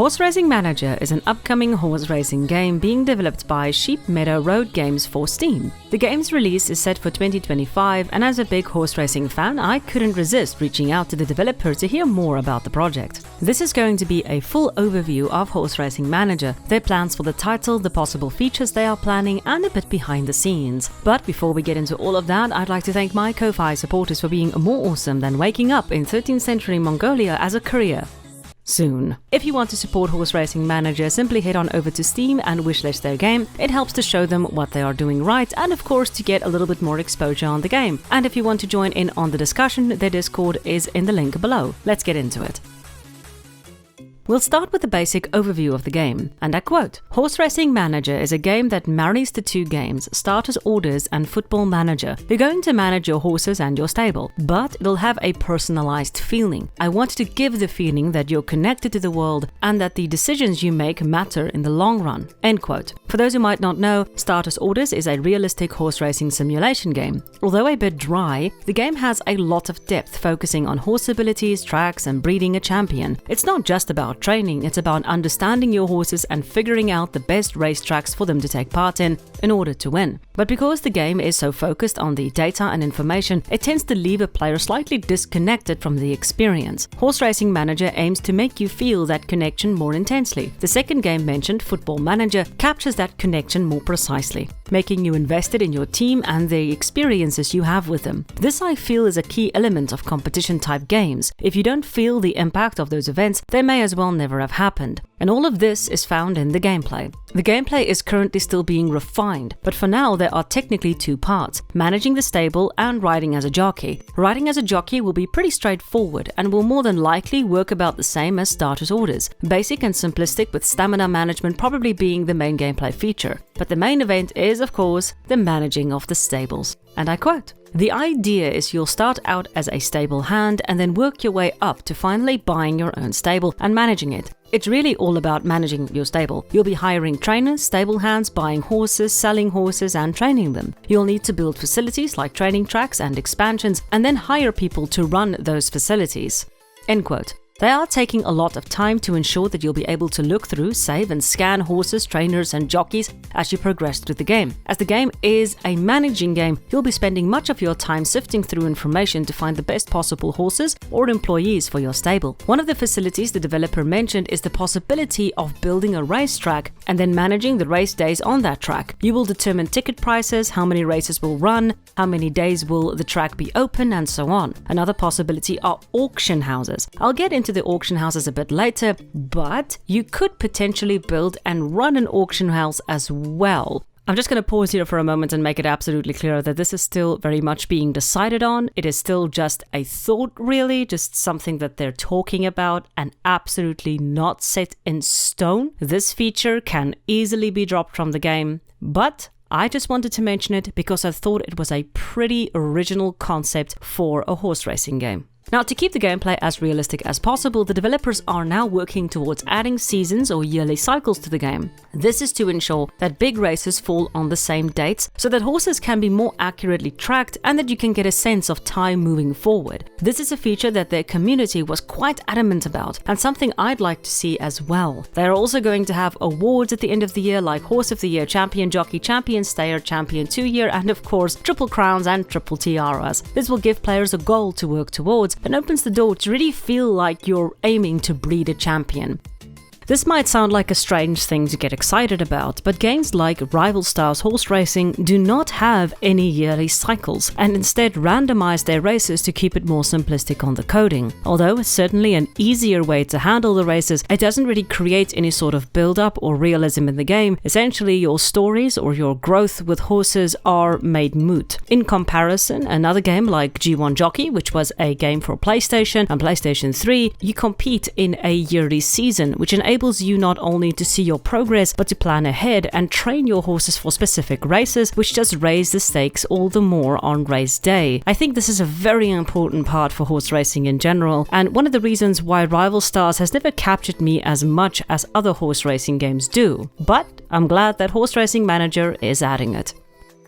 Horse Racing Manager is an upcoming horse racing game being developed by Sheep Meadow Road Games for Steam. The game's release is set for 2025, and as a big horse racing fan, I couldn't resist reaching out to the developer to hear more about the project. This is going to be a full overview of Horse Racing Manager, their plans for the title, the possible features they are planning, and a bit behind the scenes. But before we get into all of that, I'd like to thank my Ko-Fi supporters for being more awesome than waking up in 13th century Mongolia as a career. Soon. If you want to support Horse Racing Manager, simply head on over to Steam and wishlist their game. It helps to show them what they are doing right and of course to get a little bit more exposure on the game. And if you want to join in on the discussion, their Discord is in the link below. Let's get into it. We'll start with the basic overview of the game, and I quote, "Horse Racing Manager is a game that marries the two games, Starters Orders and Football Manager. You're going to manage your horses and your stable, but it'll have a personalized feeling. I want to give the feeling that you're connected to the world and that the decisions you make matter in the long run." End quote. For those who might not know, Starters Orders is a realistic horse racing simulation game. Although a bit dry, the game has a lot of depth, focusing on horse abilities, tracks, and breeding a champion. It's not just about training, it's about understanding your horses and figuring out the best racetracks for them to take part in order to win. But because the game is so focused on the data and information, it tends to leave a player slightly disconnected from the experience. Horse Racing Manager aims to make you feel that connection more intensely. The second game mentioned, Football Manager, captures that connection more precisely, making you invested in your team and the experiences you have with them. This, I feel, is a key element of competition-type games. If you don't feel the impact of those events, they may as well never have happened. And all of this is found in the gameplay. The gameplay is currently still being refined, but for now there are technically two parts: managing the stable and riding as a jockey. Riding as a jockey will be pretty straightforward and will more than likely work about the same as Starters Orders. Basic and simplistic, with stamina management probably being the main gameplay feature. But the main event is, of course, the managing of the stables. And I quote, "The idea is you'll start out as a stable hand and then work your way up to finally buying your own stable and managing it. It's really all about managing your stable. You'll be hiring trainers, stable hands, buying horses, selling horses, and training them. You'll need to build facilities like training tracks and expansions, and then hire people to run those facilities." End quote. They are taking a lot of time to ensure that you'll be able to look through, save, and scan horses, trainers, and jockeys as you progress through the game. As the game is a managing game, you'll be spending much of your time sifting through information to find the best possible horses or employees for your stable. One of the facilities the developer mentioned is the possibility of building a racetrack and then managing the race days on that track. You will determine ticket prices, how many races will run, how many days will the track be open, and so on. Another possibility are auction houses. I'll get into the auction houses a bit later, but you could potentially build and run an auction house as well. I'm just going to pause here for a moment and make it absolutely clear that this is still very much being decided on. It is still just a thought, really, just something that they're talking about and absolutely not set in stone. This feature can easily be dropped from the game, but I just wanted to mention it because I thought it was a pretty original concept for a horse racing game. Now, to keep the gameplay as realistic as possible, the developers are now working towards adding seasons or yearly cycles to the game. This is to ensure that big races fall on the same dates so that horses can be more accurately tracked and that you can get a sense of time moving forward. This is a feature that their community was quite adamant about and something I'd like to see as well. They're also going to have awards at the end of the year like Horse of the Year, Champion Jockey, Champion Stayer, Champion 2-Year, and of course Triple Crowns and Triple Tiaras. This will give players a goal to work towards and opens the door to really feel like you're aiming to breed a champion. This might sound like a strange thing to get excited about, but games like Rival Stars Horse Racing do not have any yearly cycles and instead randomize their races to keep it more simplistic on the coding. Although it's certainly an easier way to handle the races, it doesn't really create any sort of build-up or realism in the game. Essentially, your stories or your growth with horses are made moot. In comparison, another game like G1 Jockey, which was a game for PlayStation and PlayStation 3, you compete in a yearly season, which enables you not only to see your progress, but to plan ahead and train your horses for specific races, which just raise the stakes all the more on race day. I think this is a very important part for horse racing in general, and one of the reasons why Rival Stars has never captured me as much as other horse racing games do. But I'm glad that Horse Racing Manager is adding it.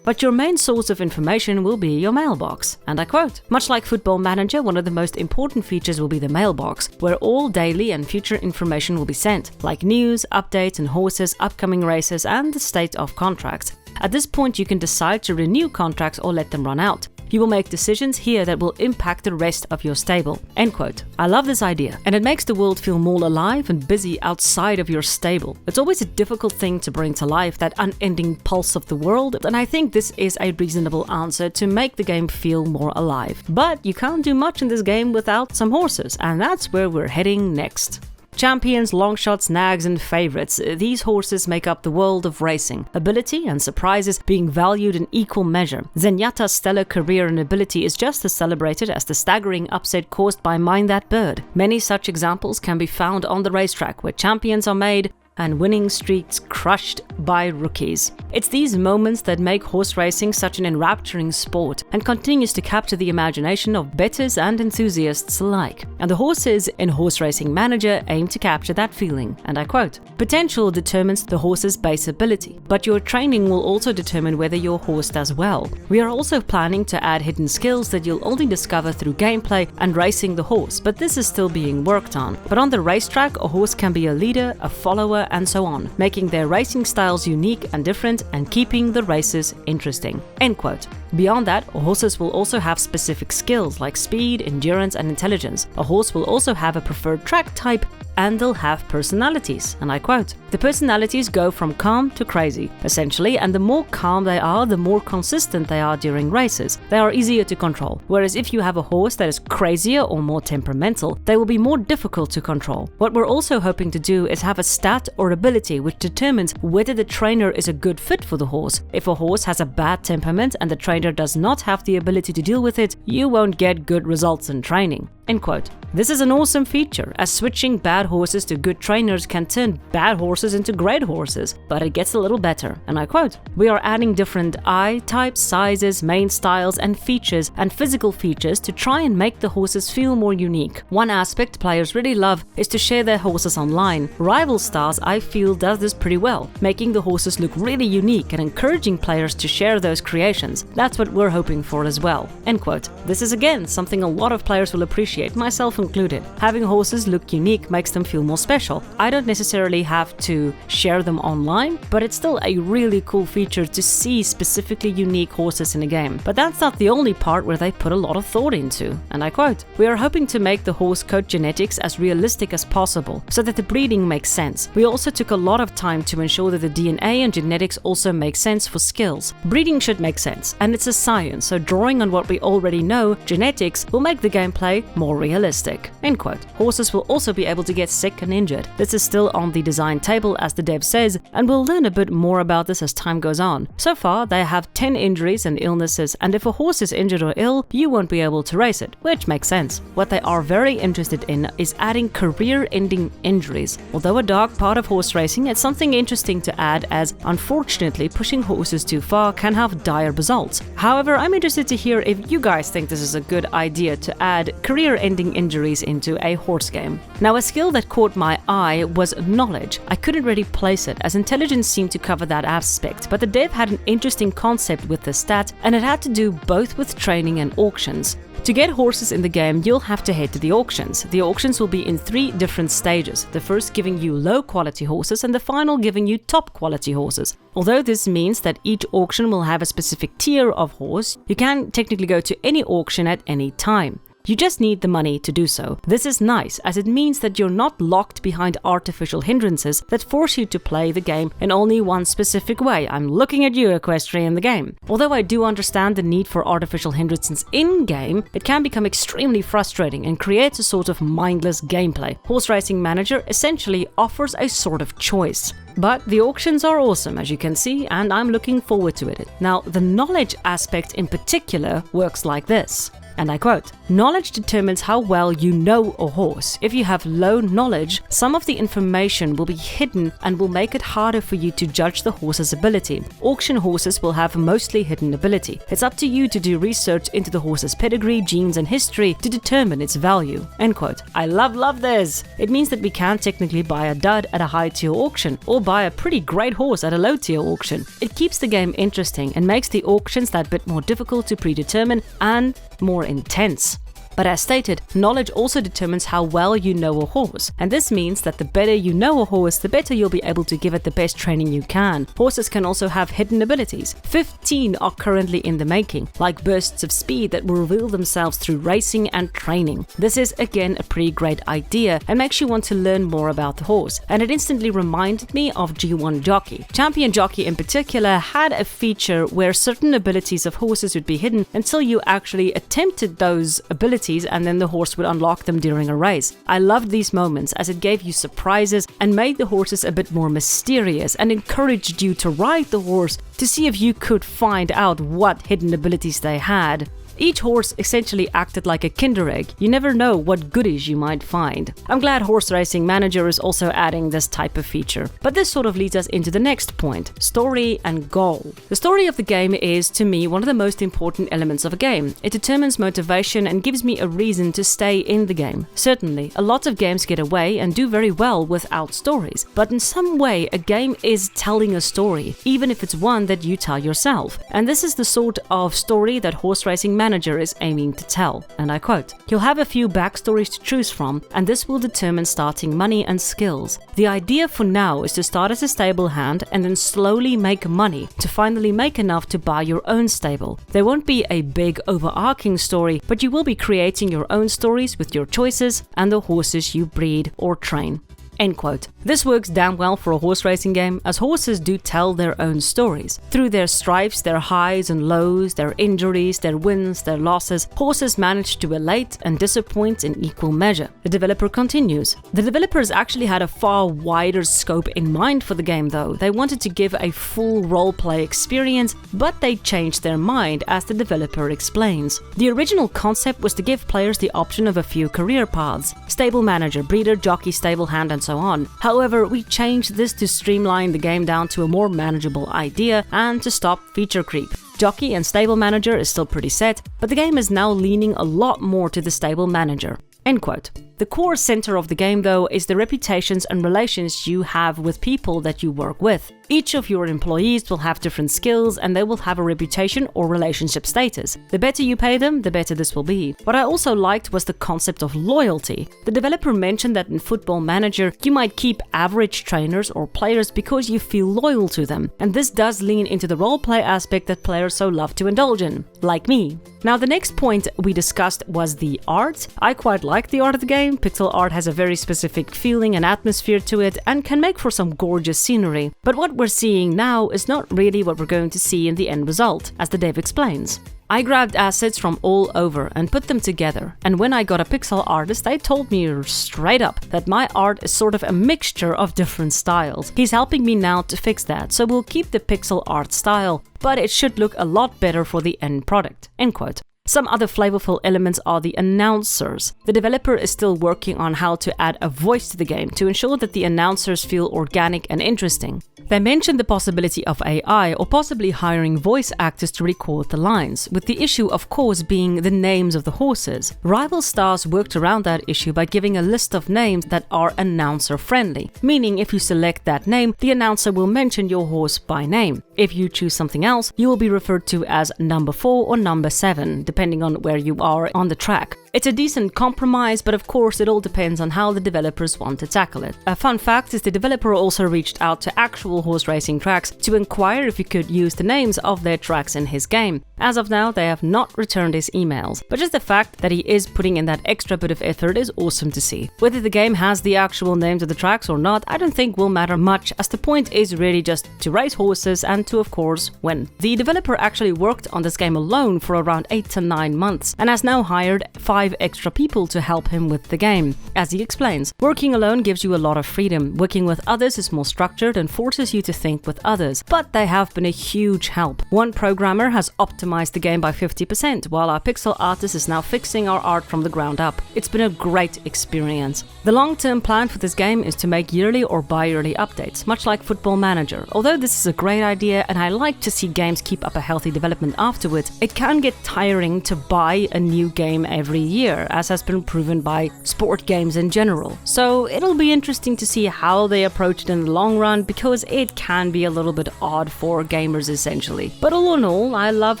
but your main source of information will be your mailbox. And I quote, "Much like Football Manager, one of the most important features will be the mailbox, where all daily and future information will be sent, like news, updates on horses, upcoming races, and the state of contracts. At this point, you can decide to renew contracts or let them run out. You will make decisions here that will impact the rest of your stable." End quote. I love this idea, and it makes the world feel more alive and busy outside of your stable. It's always a difficult thing to bring to life, that unending pulse of the world, and I think this is a reasonable answer to make the game feel more alive. But you can't do much in this game without some horses, and that's where we're heading next. Champions, longshots, nags, and favorites. These horses make up the world of racing, ability and surprises being valued in equal measure. Zenyatta's stellar career and ability is just as celebrated as the staggering upset caused by Mind That Bird. Many such examples can be found on the racetrack, where champions are made and winning streaks crushed by rookies. It's these moments that make horse racing such an enrapturing sport and continues to capture the imagination of bettors and enthusiasts alike. And the horses in Horse Racing Manager aim to capture that feeling, and I quote, "Potential determines the horse's base ability, but your training will also determine whether your horse does well. We are also planning to add hidden skills that you'll only discover through gameplay and racing the horse, but this is still being worked on. But on the racetrack, a horse can be a leader, a follower, and so on, making their racing styles unique and different and keeping the races interesting." End quote. Beyond that, horses will also have specific skills like speed, endurance, and intelligence. A horse will also have a preferred track type, and they'll have personalities, and I quote, "The personalities go from calm to crazy, essentially, and the more calm they are, the more consistent they are during races. They are easier to control, whereas if you have a horse that is crazier or more temperamental, they will be more difficult to control. What we're also hoping to do is have a stat or ability which determines whether the trainer is a good fit for the horse. If a horse has a bad temperament and the trainer does not have the ability to deal with it, you won't get good results in training." End quote. This is an awesome feature, as switching bad horses to good trainers can turn bad horses into great horses, but it gets a little better, and I quote, "We are adding different eye types, sizes, main styles, and features and physical features to try and make the horses feel more unique. One aspect players really love is to share their horses online. Rival Stars, I feel, does this pretty well, making the horses look really unique and encouraging players to share those creations. That's what we're hoping for as well." End quote. This is again something a lot of players will appreciate, myself included. Having horses look unique makes them feel more special. I don't necessarily have to share them online, but it's still a really cool feature to see specifically unique horses in a game. But that's not the only part where they put a lot of thought into, and I quote, "We are hoping to make the horse coat genetics as realistic as possible, so that the breeding makes sense. We also took a lot of time to ensure that the DNA and genetics also make sense for skills. Breeding should make sense, and it's a science, so drawing on what we already know, genetics will make the gameplay more realistic." End quote. Horses will also be able to get sick and injured. This is still on the design table, as the dev says, and we'll learn a bit more about this as time goes on. So far, they have 10 injuries and illnesses, and if a horse is injured or ill, you won't be able to race it, which makes sense. What they are very interested in is adding career-ending injuries. Although a dark part of horse racing, it's something interesting to add, as unfortunately pushing horses too far can have dire results. However, I'm interested to hear if you guys think this is a good idea to add career-ending injuries into a horse game. Now, a skill that caught my eye was knowledge. I couldn't really place it, as intelligence seemed to cover that aspect, but the dev had an interesting concept with the stat, and it had to do both with training and auctions. To get horses in the game, you'll have to head to the auctions. The auctions will be in 3 different stages, the first giving you low-quality horses and the final giving you top-quality horses. Although this means that each auction will have a specific tier of horse, you can technically go to any auction at any time. You just need the money to do so. This is nice, as it means that you're not locked behind artificial hindrances that force you to play the game in only one specific way. I'm looking at you, Equestrian, the game. Although I do understand the need for artificial hindrances in-game, it can become extremely frustrating and creates a sort of mindless gameplay. Horse Racing Manager essentially offers a sort of choice. But the auctions are awesome, as you can see, and I'm looking forward to it. Now, the knowledge aspect in particular works like this. And I quote, Knowledge determines how well you know a horse. If you have low knowledge, some of the information will be hidden and will make it harder for you to judge the horse's ability. Auction horses will have mostly hidden ability. It's up to you to do research into the horse's pedigree, genes and history to determine its value." End quote. I love this! It means that we can technically buy a dud at a high-tier auction or buy a pretty great horse at a low-tier auction. It keeps the game interesting and makes the auctions that bit more difficult to predetermine and more intense. But as stated, knowledge also determines how well you know a horse, and this means that the better you know a horse, the better you'll be able to give it the best training you can. Horses can also have hidden abilities. 15 are currently in the making, like bursts of speed that will reveal themselves through racing and training. This is again a pretty great idea and makes you want to learn more about the horse, and it instantly reminded me of G1 Jockey. Champion Jockey in particular had a feature where certain abilities of horses would be hidden until you actually attempted those abilities, and then the horse would unlock them during a race. I loved these moments as it gave you surprises and made the horses a bit more mysterious and encouraged you to ride the horse to see if you could find out what hidden abilities they had. Each horse essentially acted like a Kinder egg. You never know what goodies you might find. I'm glad Horse Racing Manager is also adding this type of feature. But this sort of leads us into the next point: story and goal. The story of the game is, to me, one of the most important elements of a game. It determines motivation and gives me a reason to stay in the game. Certainly, a lot of games get away and do very well without stories. But in some way, a game is telling a story, even if it's one that you tell yourself. And this is the sort of story that Horse Racing Manager is aiming to tell, and I quote, "You'll have a few backstories to choose from, and this will determine starting money and skills. The idea for now is to start as a stable hand and then slowly make money to finally make enough to buy your own stable. There won't be a big overarching story, but you will be creating your own stories with your choices and the horses you breed or train." End quote. This works damn well for a horse racing game, as horses do tell their own stories. Through their stripes, their highs and lows, their injuries, their wins, their losses, horses manage to elate and disappoint in equal measure. The developer continues. The developers actually had a far wider scope in mind for the game though. They wanted to give a full roleplay experience, but they changed their mind, as the developer explains. The original concept was to give players the option of a few career paths: stable manager, breeder, jockey, stable hand, and so on. However, we changed this to streamline the game down to a more manageable idea and to stop feature creep. Jockey and stable manager is still pretty set, but the game is now leaning a lot more to the stable manager. End quote. The core center of the game, though, is the reputations and relations you have with people that you work with. Each of your employees will have different skills and they will have a reputation or relationship status. The better you pay them, the better this will be. What I also liked was the concept of loyalty. The developer mentioned that in Football Manager, you might keep average trainers or players because you feel loyal to them. And this does lean into the roleplay aspect that players so love to indulge in, like me. Now, the next point we discussed was the art. I quite like the art of the game. Pixel art has a very specific feeling and atmosphere to it and can make for some gorgeous scenery. But what we're seeing now is not really what we're going to see in the end result, as the dev explains. I grabbed assets from all over and put them together, and when I got a pixel artist, they told me straight up that my art is sort of a mixture of different styles. He's helping me now to fix that, so we'll keep the pixel art style, but it should look a lot better for the end product. End quote. Some other flavorful elements are the announcers. The developer is still working on how to add a voice to the game to ensure that the announcers feel organic and interesting. They mentioned the possibility of AI or possibly hiring voice actors to record the lines, with the issue of course being the names of the horses. Rival Stars worked around that issue by giving a list of names that are announcer friendly, meaning if you select that name, the announcer will mention your horse by name. If you choose something else, you will be referred to as number 4 or number 7, depending on where you are on the track. It's a decent compromise, but of course it all depends on how the developers want to tackle it. A fun fact is the developer also reached out to actual horse racing tracks to inquire if he could use the names of their tracks in his game. As of now, they have not returned his emails, but just the fact that he is putting in that extra bit of effort is awesome to see. Whether the game has the actual names of the tracks or not, I don't think will matter much, as the point is really just to race horses and to, of course, win. The developer actually worked on this game alone for around 8 to 9 months and has now hired 5 extra people to help him with the game. As he explains, working alone gives you a lot of freedom. Working with others is more structured and forces you to think with others, but they have been a huge help. One programmer has optimized the game by 50%, while our pixel artist is now fixing our art from the ground up. It's been a great experience. The long-term plan for this game is to make yearly or bi-yearly updates, much like Football Manager. Although this is a great idea and I like to see games keep up a healthy development afterwards, it can get tiring to buy a new game every year, as has been proven by sport games in general. So it'll be interesting to see how they approach it in the long run, because it can be a little bit odd for gamers essentially. But all in all, I love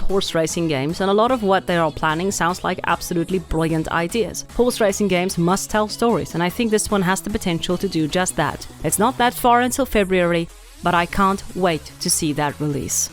horse racing games, and a lot of what they are planning sounds like absolutely brilliant ideas. Horse racing games must tell stories, and I think this one has the potential to do just that. It's not that far until February, but I can't wait to see that release.